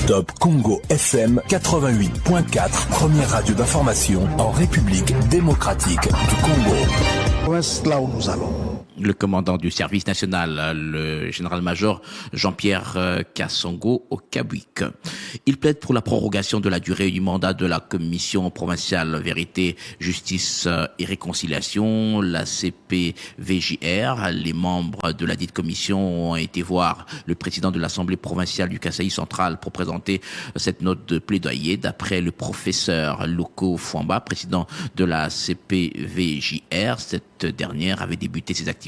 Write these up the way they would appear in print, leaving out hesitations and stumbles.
Top Congo FM 88.4, première radio d'information en République démocratique du Congo. Là où nous allons. Le commandant du service national, le général-major Jean-Pierre Kassongo au Kabwik. Il plaide pour la prorogation de la durée du mandat de la commission provinciale Vérité, Justice et Réconciliation, la CPVJR. Les membres de la dite commission ont été voir le président de l'Assemblée provinciale du Kasaï central pour présenter cette note de plaidoyer. D'après le professeur Loko Fouamba, président de la CPVJR, cette dernière avait débuté ses activités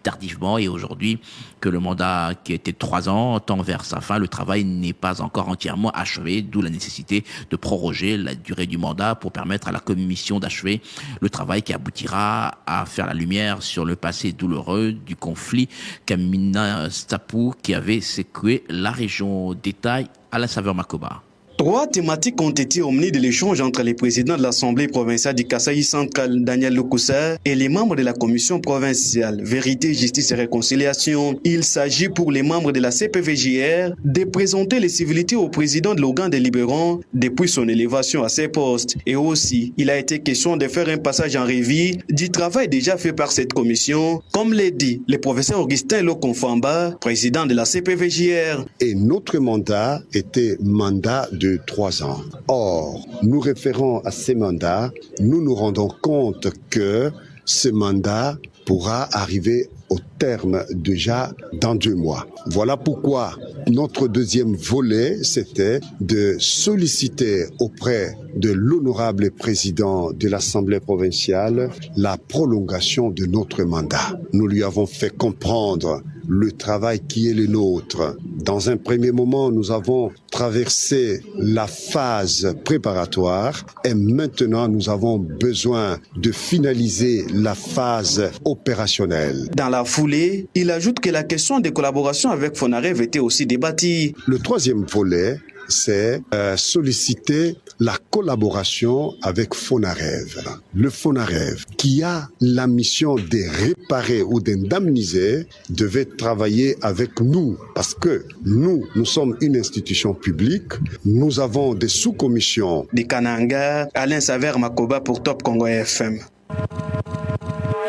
tardivement et aujourd'hui que le mandat qui était de 3 ans tend vers sa fin, le travail n'est pas encore entièrement achevé, d'où la nécessité de proroger la durée du mandat pour permettre à la commission d'achever le travail qui aboutira à faire la lumière sur le passé douloureux du conflit Kamina Stapou qui avait secoué la région. Détail à la saveur Makoba. 3 thématiques ont été omnies de l'échange entre les présidents de l'Assemblée provinciale du Kasaï central, Daniel Lokousser, et les membres de la commission provinciale Vérité, Justice et Réconciliation. Il s'agit pour les membres de la CPVJR de présenter les civilités au président de l'organe délibérant depuis son élévation à ses postes. Et aussi, il a été question de faire un passage en revue du travail déjà fait par cette commission, comme l'a dit le professeur Augustin Lokonfamba, président de la CPVJR. Et notre mandat était mandat de 3 ans. Or, nous référons à ces mandats, nous nous rendons compte que ce mandat pourra arriver au terme déjà dans 2 mois. Voilà pourquoi notre deuxième volet, c'était de solliciter auprès de l'honorable président de l'Assemblée provinciale la prolongation de notre mandat. Nous lui avons fait comprendre le travail qui est le nôtre. Dans un premier moment, nous avons traversé la phase préparatoire et maintenant nous avons besoin de finaliser la phase opérationnelle. Dans la foulée, il ajoute que la question des collaborations avec Fonarev était aussi débattue. Le troisième volet, c'est solliciter la collaboration avec Fonarev. Le Fonarev, qui a la mission de réparer ou d'indemniser, devait travailler avec nous parce que nous sommes une institution publique, nous avons des sous-commissions. De Kananga, Alain Saver Makoba pour Top Congo FM.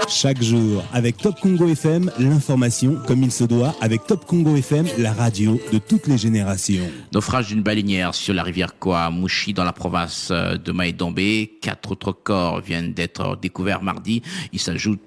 Chaque jour, avec Top Congo FM, l'information comme il se doit, avec Top Congo FM, la radio de toutes les générations. Naufrage d'une baleinière sur la rivière Kwa Mouchi dans la province de Maïdombe. 4 autres corps viennent d'être découverts mardi. Il s'ajoute